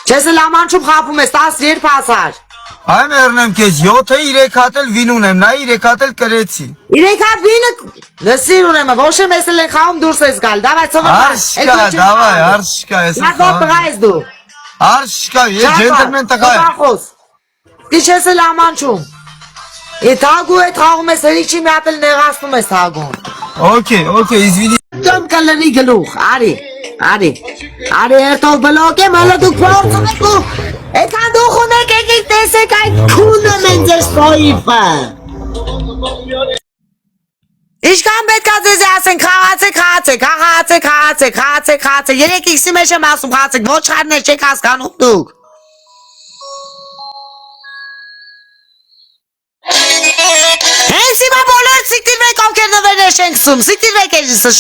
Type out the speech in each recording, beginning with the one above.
Չես էլ ամանչում խապում ես 10 երբ ասար։ Այ մեռնեմ քեզ 7-3 հատ էլ վին ունեմ, նայ 3 հատ էլ կրեցի։ 3 հատ վինը լսիր ունեմ, ոչ եմ ես էլ են խաղում դուրս ես գալ, դավայ ծովը։ Արշկա, դավայ, արշկա, ես եմ խաղում։ Տղա ես դու։ Արշկա, ես ջենտլմեն տղա եմ։ Դի չես էլ ամանչում։ Այդ հագու այդ խաղում ես հերիչի մի հատ էլ նեղացնում ես հագում։ Okay, извини։ Դեմ կլնի գլուխ, արի երթով բլոկ եմ, հələ դուք փորձում եք ու այդքան դուք ունեք եկեք տեսեք այդ քունը մեն ձեր սոյիվը։ Ինչքան պետք է ձեզ ասեն, խաղացեք, 3x-ի մեջ եմ ասում խաղացեք, ոչ խարներ չեք հասկանում դուք։ Հենց հիմա բոլոր սիկտիրվեք ովքեր նվերներ չենք սում, սիկտիրվեք էջիսը,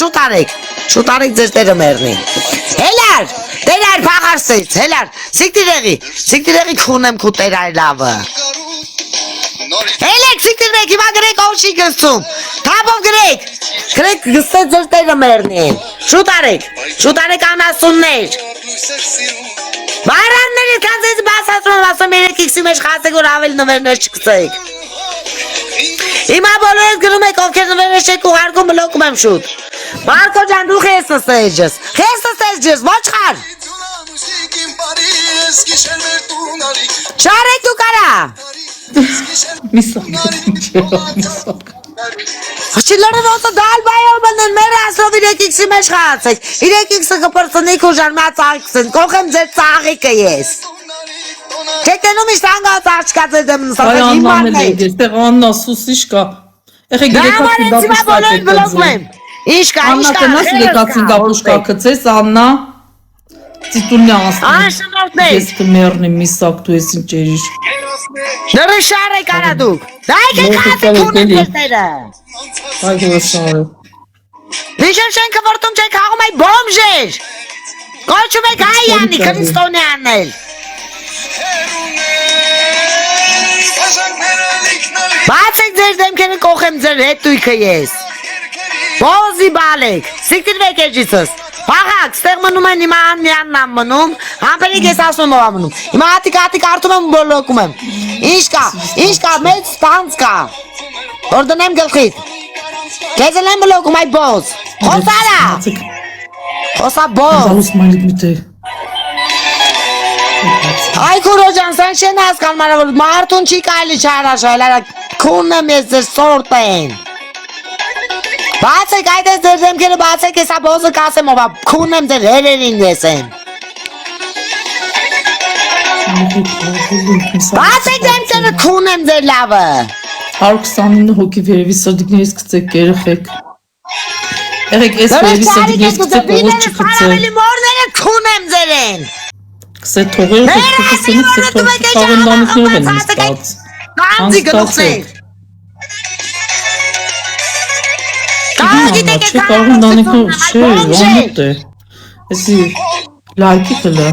շուտ արեք ձեր տերը մերնի։ Հելար, տերար պաղարսից, հելար, սիկտիրեղի քունեմ քու տերար լավը։ Հելեք սիկտիրվեք, հիմա գրեք ով չի գստում, թապով գրեք գստեց ձեր տերը մերնի, շուտ արեք անասուններ։ Բարանների կան ձեզ բասացում, ասում 3x-ի մեջ խասեք որ ավել նվերներ չկսեք։ Հիմա բոլորդ գրում եք ովքեր նվերներ չեք ուղարկում բլոկում եմ շուտ։ Մարկո ջան դու խես էջս, ոչ խար։ Շարեք դու կարա։ Միսակ։ Հաշիլները ոնց դալ բայով բնեն մեր ասով 3x-ի մեջ խաղացեք։ 3x-ը կպրծնիկ ու ժարմա ծաղիքսեն, կողեմ ձեր ծաղիկը ես։ Չեք տենում իշտ անգած աչկա ձեր դեմ նսած հիմարն է։ Այստեղ Աննա սուսիշ կա։ Եղեք երեկացին դապուշկա Ինչ կա, Աննա տնաս երեկացին դապուշկա կծես, Աննա Տիտունյա ասում։ Շնորհներ։ Ես կմեռնի միսակ դու ես ինչ երիշ։ Նրը շար եք արա դուք։ Դայք եք խացեք ունեն դերտերը։ Այ հոսարը։ Վիշեմ շենքը որտում չեք հաղում այ բոմժեր։ Կոչում եք հայ անի, քրիստոնյանն էլ։ Բացեք ձեր դեմքերը կողեմ ձեր հետույքը ես։ Բոզի բալեք, սիկտիրվեք էջիցս։ Պաղակ, ստեղ մնում են հիմա անյանն ամ մնում, համպերիկ ես ասում ով ամնում։ Հիմա հատիկ արդում եմ բոլոքում եմ։ Ինչ կա, մեծ ստանց կա։ Որ դնեմ գլխիտ։ Կեզ էլ եմ բլոքում այ բոզ։ Խոսարա։ Խոսա բոզ։ Զալուս մալիկ միտե։ Այ քուրոջան, սեն չեն հասկան մանավոր, մարդուն չի կայլի չարաշայլ, արա քունն եմ ես ձեր սորտ են։ Բացեք այդ ես ձեր դեմքերը բացեք եսա բոզը կասեմ ովա, քունն եմ ձեր հերերին ես են։ Բացեք դեմքերը քունն եմ ձեր լավը։ 129 հոգի վերևի սրդիկներից կծեք երեխեք։ Եղեք ես վերևի սրդիկներից կծեք ողոց չկծեք։ Արավելի մորները քունն եմ ձեր են։ Կսե թողերը կսենիք կսե թողընդանիքներով են նստած։ Կանձի գլուխներ։ Չէ կարող ընդանիքներով, չէ, վանուտ է։ Եսի լայքի կլը։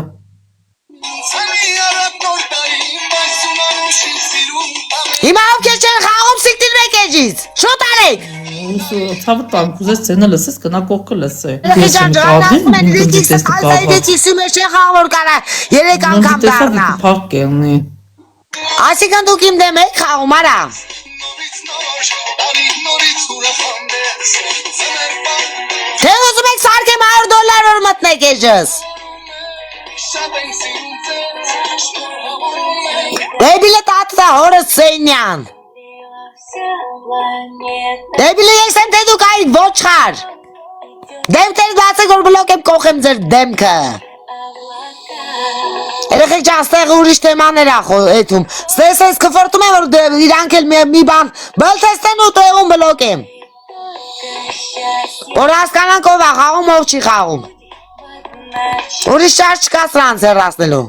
Հիմա ովքեր չեն խաղում սիկտիրվեք էջից, շուտ արեք։ Ցավը տան կուզես ցենը լսես կնա կողքը լսե։ Ջան դեկիսի մեջ չեն խաղում որ կարա 3 անգամ դառնա։ Փակ կենի։ Այսինքն դուք իմ դեմ եք խաղում արա։ Թե ուզում եք սարքեմ $100 որ մտնեք էջս։ Դեբիլը տատա հորը Սենյան։ Դեբիլը ես եմ թե դուք այ ոչխար։ Դեմքերս բացեք որ բլոկ եմ կողեմ ձեր դեմքը։ Երեխեք ջան ստեղ ուրիշ թեմաներ էթում։ Ստես ես կվորտում եմ որ իրանք էլ մի բան բլթեստեն ու տեղում բլոկ եմ։ Որ հասկանանք ով է խաղում ով չի խաղում։ Ուրիշ շարժ չկա սրանց հեռացնելու։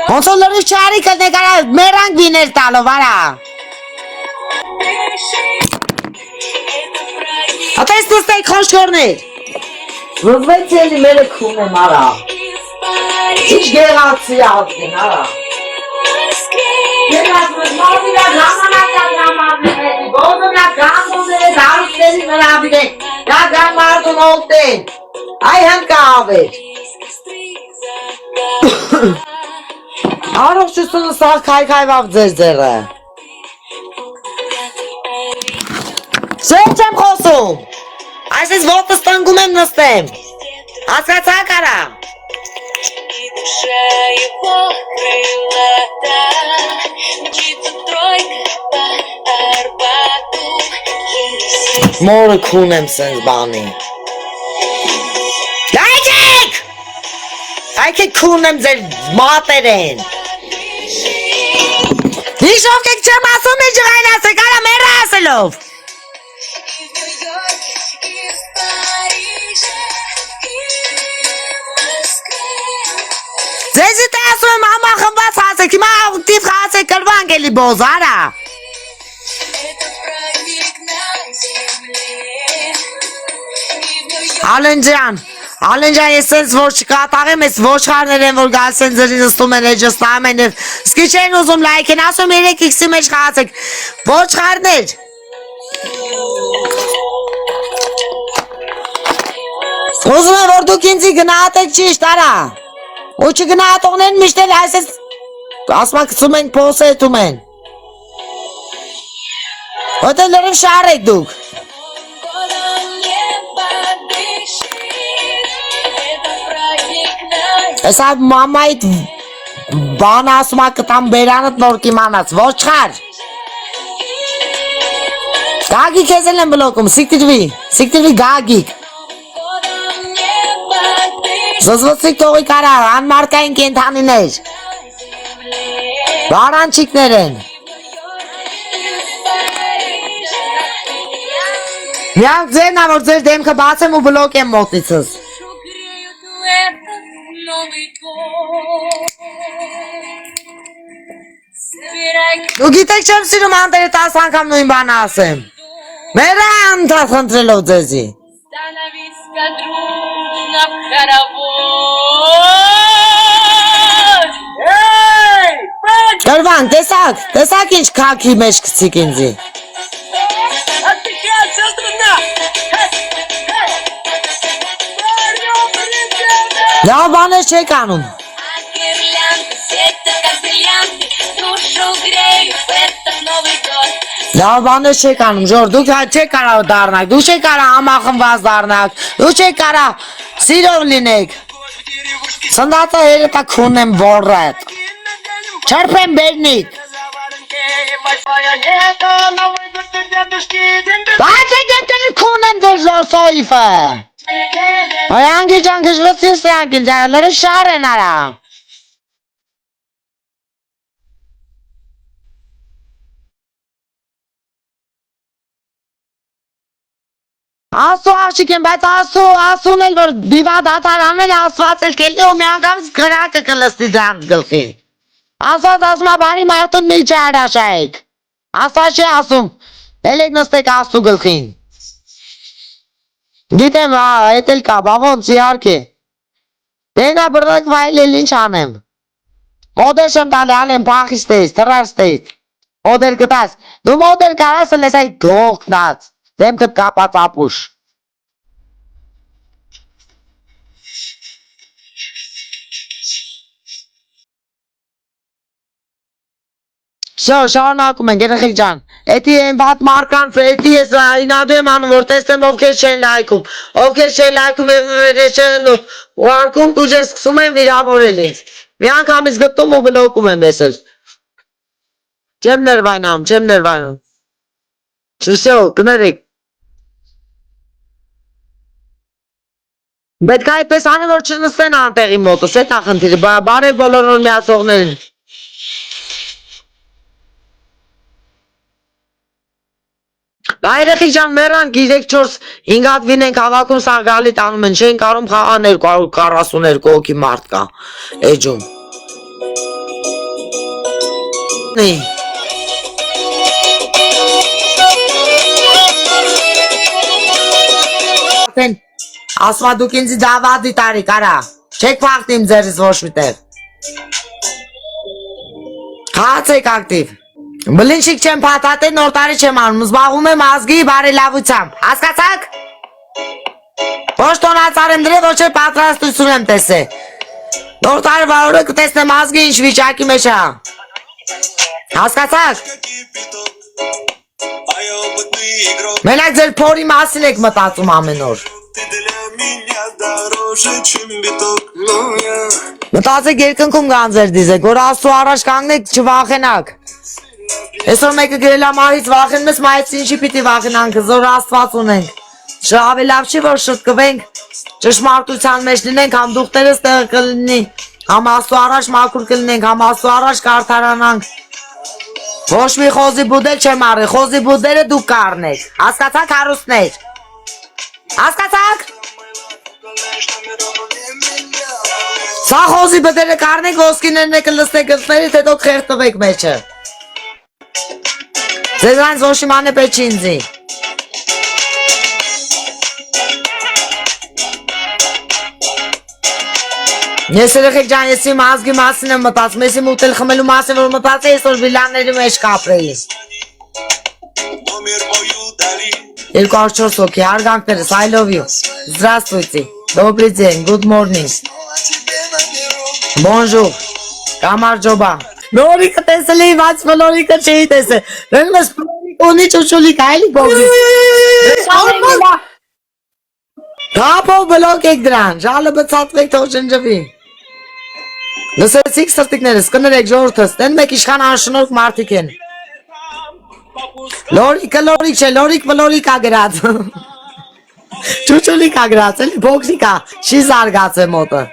Ոնց որ լրիվ չարիքը նեկարա մերանք վիներ տալով արա։ Ատես նստեք խոշկորներ։ Վվեց էլի մերը քուն եմ արա։ Ինչ գեղացի ատին արա։ Գեղացմես մազիրա գամանակա բոզնա գամբոզերը դարուստերի վրա բիդեք։ Դա գամարդուն ոլտեն։ Այ հնկավեր։ Առողջությունը սաղ քայքայվավ ձեր։ Սենց եմ խոսում։ Այսպես ոտս տնգում եմ նստեմ։ Հասկացա կարա։ И душа его крылата мчится тройка по Арбату. Մորը քուն եմ սենց բանի։ Լայքեք! Լայքեք քուն եմ ձեր մատեր են։ Հիշով կեք չեմ ասում է ջղայն ասեք, արա մերը ասելով։ Из Парижа, из Москвы. Ձեզի թե ասում եմ ամա խմված հասեք, հիմա աղտիվ հասեք կրվանք էլի բոզ, արա։ Это праздник на земле. Ալենջան, ես սենց որ չկատաղեմ, ես ոչխարներ են, որ գալ սենց ձրին ստում են էջս տամ են, սկի չեն ուզում լայք են, ասում 3x-ի մեջ խացեք, ոչխարներ։ Ուզում եմ, որ դուք ինձի գնահատեք ճիշտ, արա, ու չգնահատողներն միշտ էլ այսես, ասմա կծում են, պոսետում են, ոտ էլ լրիվ շար եք դուք, Եսա մամայիդ բան ասում ա կտամ բերանըտ նոր կիմանաց, ոչխար, գագիկ ես էլ եմ բլոքում, սիկտիրվի գագիկ, զզվծիկ տողի կարա, անմարկային կենթանիներ, բարանչիկներ են, միանք ձերն ա, որ ձեր դեմքը բացեմ ու բլոկ եմ մոտիցս, Новый год. Դու գիտեք չեմ սիրում անտերը 10 անգամ նույն բանը ասեմ, մերը անտար խնդրելով ձեզի, Становись-ка дружно в хоровод. կրվանք, տեսակ ինչ կաքի մեջ կցիկ ինձի, Отвечай, вся страна. լավ բաներ չեք անում, А гирлянды светят, как бриллианты, душу греют в этот Новый год. լավ բաներ չեք անում, ժոր, դուք չեք կարա դարնակ, դուք չեք կարա համախմված դարնակ, դուք չեք կարա սիրով լինեք, սնդատը հերետա քուն եմ որետ, չրպեմ բերնիք, բայց եք դեպտերի քուն եմ դեր ժոր սոիվը, Ay hangi can kışvıtsız hangi canları şaren ara. Asu aşıkım ben asu ne var diva datan ne asfalt kelli o miangam kırak kılıstı can gılki. Asfalt asma bari martın ne çağıra şeyk. Asfalt şey asum. Elek nastek asu gılkin. Gidem ha etel ka babon siyar ki. Tena bırak faile linç hanem. Model sem tale alem Pakistan, terastes. Model ketas. Du model karas selesai gok nat. Dem ket kapat apuş. Շարունակում ենք երեխեքջան, էդի են վատ մարկան ֆրետի ես ինադու եմ անում, որ տեսնեմ ովքեր չեն լայքում, ովքեր չեն լայքում եմ չեն ուարկում ու ես սկսում եմ վիրավորել ինձ, մի անգամից գտում ու բլոկում եմ ես էլ, չեմ ներվայնում, չսյո, կներեք, պետք է այդպես անը, որ չնստեն անտեղի մոտս, էդ ախնդիրը, բարև բոլորոր միացողներին, Այրեխի ջան մեռան 3-4-5 հատ վին ենք հավաքում սա գալի տանում են չեն կարում խաղա 242 հոգի մարդ կա էջում ասմա դուք ինձի դավադի տարի կարա չեք վաղթիմ ձերից ոչ միտեղ խացեք ակտիվ Բլինչիկ չեմ պատատել, նոր տարի չեմ անում, զբաղվում եմ ազգի բարելավությամբ, հասկացաք? Ոչ տոնածար եմ դրել, ոչ էլ պատրաստություն եմ տեսել։ Նոր տարվա օրը կտեսնեմ ազգը ինչ վիճակի մեջ է։ Հասկացաք։ Մենակ ձեր փորի մասին եք մտածում ամեն օր։ Մտածեք երկնքում կան ձեր դիզեք, որ Աստծո առաջ կանգնեք, չվախենաք։ Այսօր մեկը գրել է մահից վախենում ես, մահից ինչի պիտի վախենանք, զոր Աստված ունենք։ Ավելի լավ չի, որ շտկվենք, ճշմարտության մեջ լինենք, համ դուխտերս տեղը կլինի, համ Աստծո առաջ մաքուր կլինենք, համ Աստծո առաջ կարդարանանք։ Ոչ մի խոզի բուդել չեմ արի, խոզի բուդերը դուք կառնեք, հասկացաք հարուստներ, հասկացաք։ Սա խոզի բուդերը կառնեք, ոսկիներն եք լսնեք գլխներից, հետո կխեղտվեք մեջը։ Ձեզանց ոչ իման է պետք չի ինձի։ Ես երեխեք ջան, ես իմ ազգի մասին եմ մտածում, ես իմ ուտել խմելու մասին որ մտածեի, այսօր վիլաների մեջ կապրեի։ 204 հոգի, հարգանքներս, I love you, здравствуйте, добрый день, good morning, bonjour, կամարջոբա։ Լորիկը տեսել էի, բայց լորիկը չէի տեսել, վենմ ես ունի ճուճուլիկ, այլի բողրի։ Կապով բլոկ եք դրան, ժալը բծատվեք թող շնջվի։ Լսեցիք սրտիկներս, կներեք ժողովրդս, տեն մեկ իշխան անշնորհք մարդիկ են։ Լորիկը լորիկ չէ, լորիկ բլորիկ ա գրած։ Ճուճուլիկ ա գրած, էլի բոքսիկ ա, չի զարգաց է մոտը։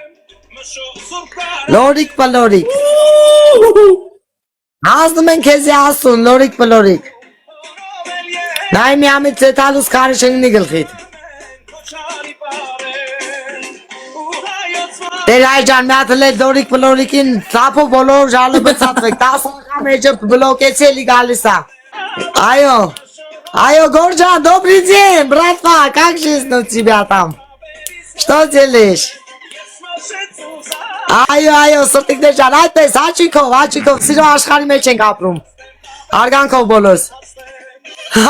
Լորիկ բլորիկ։ Ազդում են քեզի ասուն, լորիկ բլորիկ։ Նայ միամիտ ծետալուս կարի չնգնի գլխիտ։ Դեր այ ջան, մի հատ լետ լորիկ բլորիկին ծապով բոլոր ժալը բծատվեք, 10 անգամ էջը բլոկեցի էլի գալիս ա։ Այո, Գորջա, добрый день, братва, как жизнь у тебя там? Что делаешь? Այո, սրտիկներ ջան, այդպես, հաչիկով, սիրո աշխարհի մեջ ենք ապրում։ Հարգանքով բոլորս։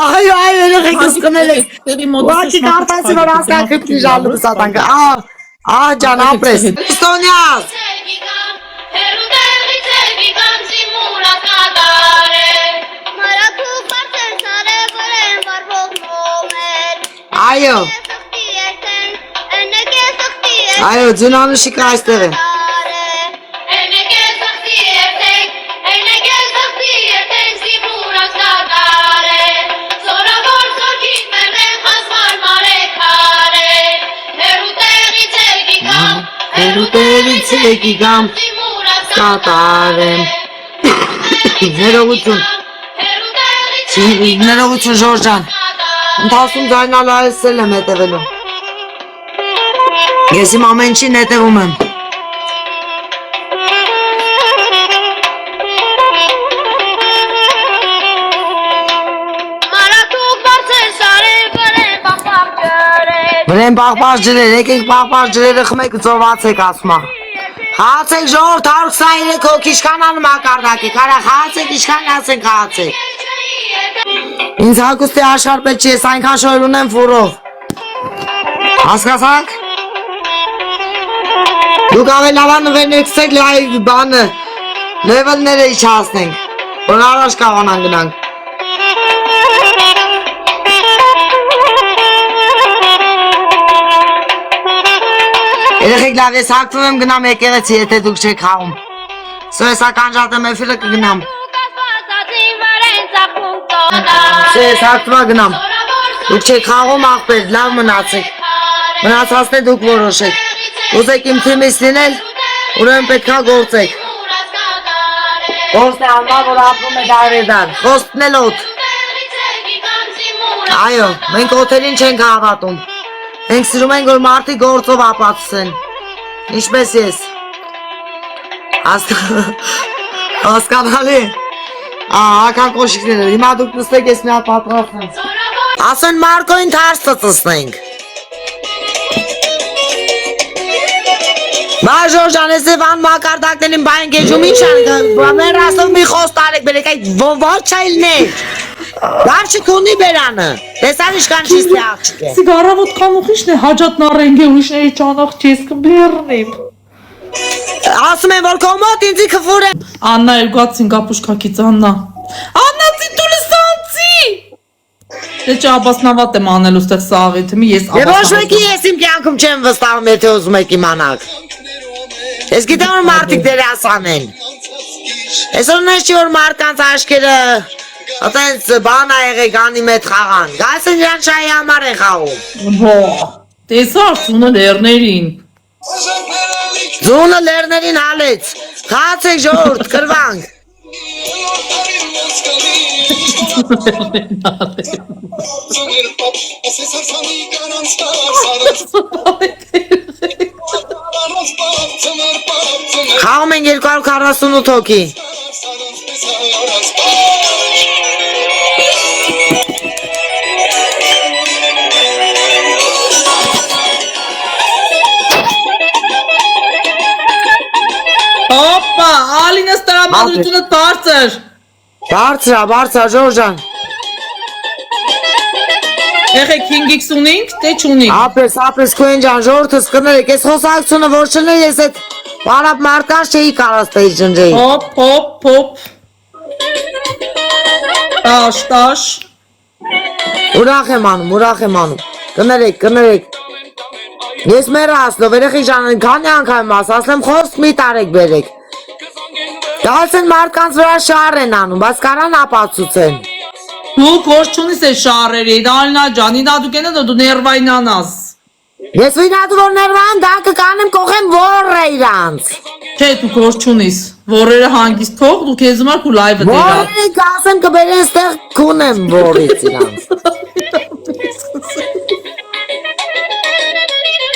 Այո, երեխեքս կնել եք։ Ուղղակի կարծացի, որ ասկան խիպտի ժալը բծատանք։ Ջան, ապրես։ Ստոնյաս։ Այո, ձունանուշիկը այստեղ է։ Հերուտերից եկի գամ կատարեմ։ Ներողություն Ժորժան, ընթացում ձայնալու այսել եմ հետևելու։ Ես իմ ամեն ինչին հետևում եմ։ Վրեն պաղպար ջրեր, եկեք պաղպար ջրերը խմեք ծովացեք ասմա։ Խաղացեք ժողորդ 123 հոգի իշխանան մակարդակեք, արա խաղացեք իշխան ասենք խաղացեք։ Ինձ հագուստի աշարպել չի, ես այնքան շոյր ունեմ ֆուրով։ Հասկացաք։ Դուք ավելավան նվերնեքսեք լայվ բանը, լևելները իչհասնենք, որ առաջ կաղանան գնանք։ Երեխեք լավ, ես հակվում եմ գնամ եկեղեցի, եթե դուք չեք խաղում։ Սո ես ականջատեմ էֆիրը կգնամ։ Սո ես հակվա գնամ։ Դուք չեք խաղում աղբեր, լավ մնացեք։ Մնացածն է դուք որոշեք։ Ուզեք իմ թիմից լինել, ուրեմն պետքա գործեք։ Գործն է անվան, որ ապրում է դարերդար, խոստն էլ օդ։ Այո, մենք օթերին չենք հավատում։ Մենք սիրում ենք, որ մարդիկ գործով ապացուցեն, ինչպես ես։ Հասկանալի։ Ական կոշիկները, հիմա դուք նստեք, ես մի հատ պատրաստեմ։ Ասեն Մարկոին թարս ծծնենք։ Բա Ժորժան, ես վան մակարդակներին բայն գեջում ինչ անք, մեր ասով մի խոստ արեք բերեք այդ ոչ այլներ։ Լավ չքունի բերանը։ Տեսան իշքան ճիստի աղջիկ է։ Սիգարավոտ կանուխիշն է հաջատն առենգե ուրիշների ճանախ չես կբերնիմ։ Ասում եմ, որ կոմոտ ինձի կվուր է։ Աննա երկացին կապուշկակից Աննա։ Աննա ցիտուլը սանցի։ Դե չաբասնավատ եմ անելու ստեղ սաղի թմի ես Եվ ոչ մեկի ես իմ կյանքում չեմ վստահում, եթե ուզում եք իմանաք։ Ես գիտեմ, որ մարդիկ դերասան են։ Այսօր նես չի, որ մարդկանց աշկերը Ատենց բան ա եղեք անի մետ խաղան, գայս են իրան շայի համար են խաղում։ Տեսար ծունը լերներին։ Ձունը լերներին հալեց, խացեք ժորդ, կրվանք։ Խաղում են 248 հոգի։ Հոպա, Ալինս տրամադրությունը բարձր։ Բարձր, Ժորժան։ Եղեք 5x ունենք, թե չունենք։ Ապես քույն ջան, ժողովրդս կներեք, այս խոսակցությունը որ չներ, ես այդ բարապ մարդկանց չէի կարող ստեի ջնջեի։ Հոպ։ Տաշ։ Ուրախ եմ անում։ Կներեք։ Ես մեր ասլով, երեխի ջան, քանի անգամ ասեմ, խոսք մի տարեք բերեք։ Դալս են մարդկանց վրա շար են անում, բայց կարան ապացուցեն։ Դու կոշ չունիս է շարերի, Ալինա ջան, ինա դու կենա դու ներվայնանաս։ Ես վինատու որ ներվան, դա կկանեմ կողեմ որը իրանց։ Չէ, դու կոշ չունիս, որերը հանգիստ թող, դու քեզ համար քու լայվը դերա։ Որը կասեմ կբերեն ստեղ կունեմ որից իրանց։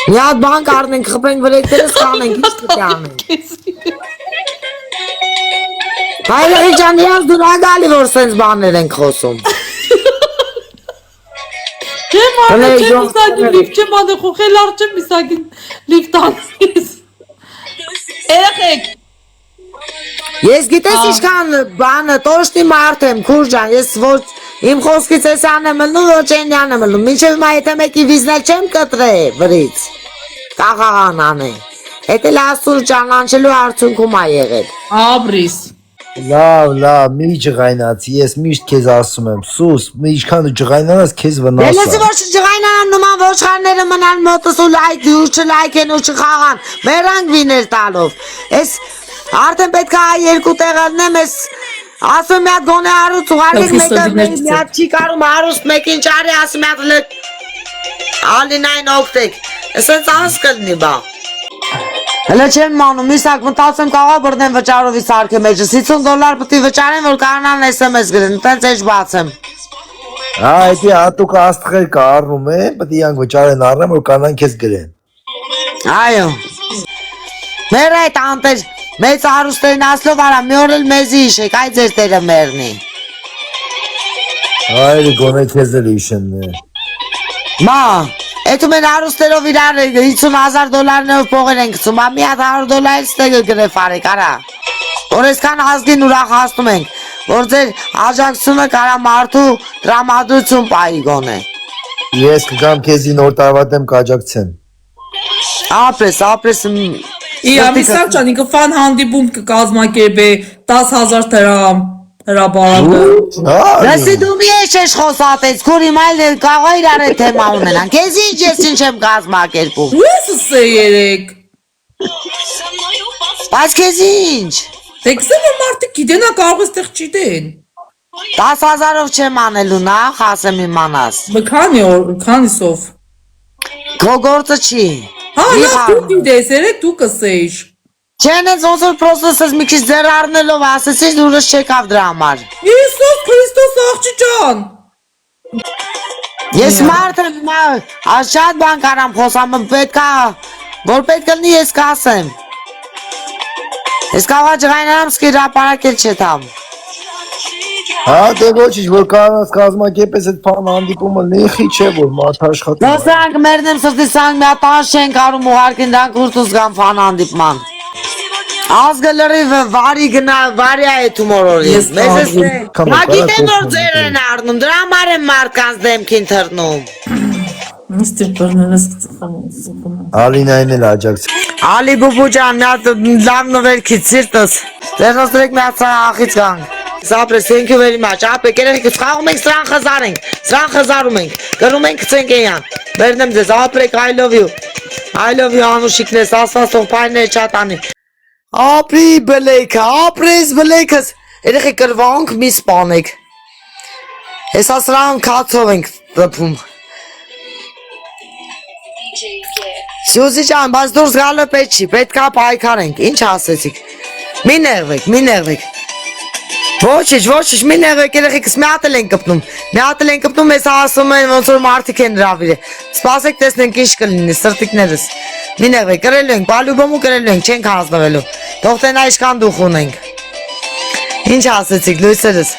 Մի հատ բան կառնենք, խփենք վրեքներս կանենք, ինչ պետք է անենք։ Հայրերի ջան, իրանց դուր ագալի որ սենց բաներ ենք խոսում։ Չեմ իսագին լիվ չեմ ադե խոխել առ չեմ իսագին լիվ տանցիս։ Երեխեք։ Ես գիտես իշքան բանը, տոշտի մարդ եմ, քուր ջան, ես ոչ իմ խոսքից ես անեմ ելնում, ոչ են անեմ ելնում, մինչև մա եթե մեկի վիզնել չեմ կտրե վրից, կաղաղան անը, եթե լասուր ճանանչելու արդյունքում ա եղել։ Աբրիս։ Լավ, մի ջղայնացի, ես միշտ քեզ ասում եմ, սուս, ինչքան դու ջղայնանաս, քեզ վնաս Ես ոչ ջղայնանան նման ոչխարները մնան մոտս ու լայք չլայքեն ու չխաղան, մերանք վիներ տալով, ես արդեն պետք է երկու տեղանեմ, ես ասում մի հատ գոնե հարուստ ուղարկեք մեկը մի հատ չի կարում հարուստ մեկին չարի ասում մի հատ լեկ Ալինային օգտեք, եսենց անց կլնի բա։ Հələ չեմ մանում, իսակ մտածեմ կաղա բրնեմ վճարովի սարքեմ էջս, $50 պտի վճարեմ, որ կանան SMS գրեն, տենց էջ բացեմ։ Այդի հատուկ աստղեր կա առնում է, պետք է իրանք վճարեն առնեմ, որ կանան քեզ գրեն։ Այո։ Մեր այդ անտեր, մեծ հարուստերին ասլով արա, մի օր էլ մեզի իշեք, այդ ձեր տերը մերնի։ Այրի գոնե քեզ էլ իշենն է։ Մա, Էդու մեն հարուստերով իրար $50,000 փողեր են գցում, մի հատ $100 ստեգը գրեվ արեք, արա։ Որ այսքան ազգին ուրախացնում ենք, որ ձեր աջակցությունը կարա մարդու տրամադրություն պայի գոնե։ Ես կգամ քեզի նոր տարվա դեմ կաջակցեմ։ Ապրես։ Ամիսակ ջան, ինքը ֆան հանդիպում կկազմակերպե 10,000 դրամ հրապարակը։ Լսի դու մի ես խոսատես, քուր իմ այլ կաղա իրար է թեմա ունենան, քեզ ինչ ես ինչ եմ կազմակերպում։ Ուսս է երեք։ Բայց քեզ ինչ։ Դե քսեմ որ մարդիկ գիտենա կարող է ստեղ չիտեն։ 10,000-ով չեմ անելու նախ, ասեմ իմանաս։ Քանիսով։ Քո գործը չի։ Հա, դու գիտես, երեք դու կսեիր։ Չեն ես ոնց որ պրոսեսս մի քիչ ձեռ առնելով ասեցիր դուրս չեկավ դրա համար։ Հիսուս Քրիստոս աղջի ջան։ Ես մարդ եմ, շատ բան կարամ խոսամ, պետքա, որ պետք լինի ես կասեմ։ Ես կաղա ջղայնանամ սկիրապարակել չետամ։ Հա, դե ոչինչ, որ կանանց կազմակերպես այդ փան հանդիպումը լիխի չէ, որ մարդ աշխատում։ Դասանք մերն եմ սրտի սանք մի հատ տան չեն կարում ուղարկին դրանք ուրտուս գան փան հանդիպման։ Ազգը լրիվ վարի գնա վարի է թումորորի։ Ես Մեզ կաղի։ է։ Նա գիտեն որ ձեր են առնում, դրա համար են մարկանց դեմքին թռնում։ Մստեր բռներս Ալինային էլ աջակց։ Ալի բուբու ջան, նա լավ նվերքից սիրտս։ Ձերնոց դրեք մի հատ ախից գանք։ Սապրես, thank you very much։ Ապե կերեք խաղում ենք, սրան խզարենք։ Սրան խզարում ենք։ Գրում ենք Ցենկեյան։ Վերնեմ ձեզ, ապրեք, I love you։ I love you անուշիկնես, ասված թող փայլները չատանի։ Ապրի բլեքը, ապրես բլեքս։ Երեխեք կրվանք մի սպանեք։ Հեսա սրան կացով ենք տպում։ Սյուզի ջան, բայց դուրս գալը պետք չի, պետք է պայքարենք, ինչ ասեցիք։ Մի նեղվեք։ Ոչինչ, մի նեղվեք, երեխեքս մի հատ էլ են կպնում, ես ասում են ոնց որ մարդիկ են հրավիրել։ Սպասեք տեսնենք ինչ կլինի, սրտիկներս։ Մի նեղվեք, կրելու ենք, բալուբոմու կրելու ենք, չենք հանձնվելու։ Թող տեն այսքան դուխ ունենք։ Ինչ ասեցիք, լույսերս։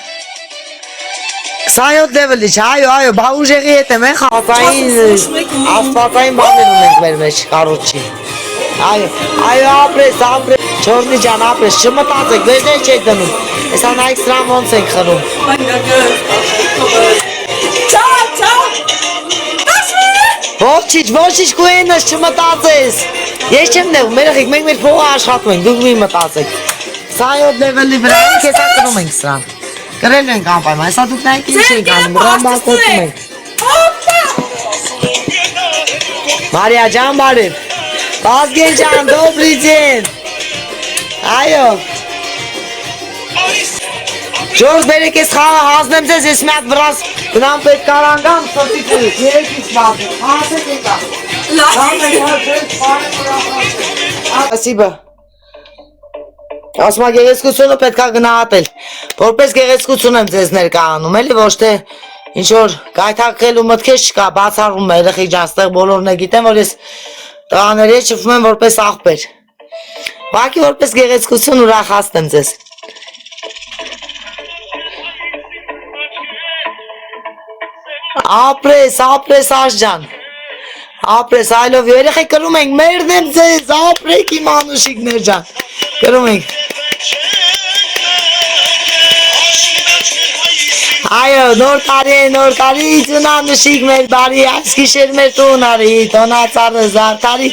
27 level-ի չէ, այո, բա ուժեղի հետ եմ, աստվածային բաներ ունենք մեր մեջ, կարոջի։ Այո, ապրես, չորնի ջան, ապրես, չմտածեք, վերջեր չեք դնում, հեսա նայք սրան ոնց ենք խնում։ Ոչինչ, կուենս, չմտածես, ես չեմ նեղում, երեխեք, մենք մեր փողը աշխատում ենք, դուք մի մտածեք, 27 level-ի վրա ենք, հեսա կնում ենք սրան, կրել ենք անպայման, հեսա դուք նայք ինչ ենք անում, ռամբակոտում ենք։ Մարիա ջան, բարև, Վազգեն ջան, դոբրի ձեն, այո, Ժորժ բերեք ես խաղը հանձնեմ ձեզ, ես մի հատ վրաս գնամ պետք կարանգամ, սոտիկ ուղիք, երեքից բազում, հասեք ենկա։ Ասիբը, ասմա գեղեցկությունը պետք է գնահատել, որպես գեղեցկություն եմ ձեզ ներկայանում, էլի ոչ թե ինչ-որ գայթակղելու մտքեր չկա, բացառում է երեխի ջան, ստեղ բոլորն է գիտեմ, որ ես տղաների հետ շփվում եմ որպես աղբեր, բակի որպես գեղեցկություն ուրախացնեմ ձեզ։ Ապրես աշջան, ապրես, I love you, երեխեք կրում ենք, մերն եմ ձեզ, ապրեք իմ անուշիկներ ջան, կրում ենք, այո, նոր տարի, ծուն անուշիկ մեր բարի, այս գիշեր մեր տուն արի, տոնացարը զարդարի,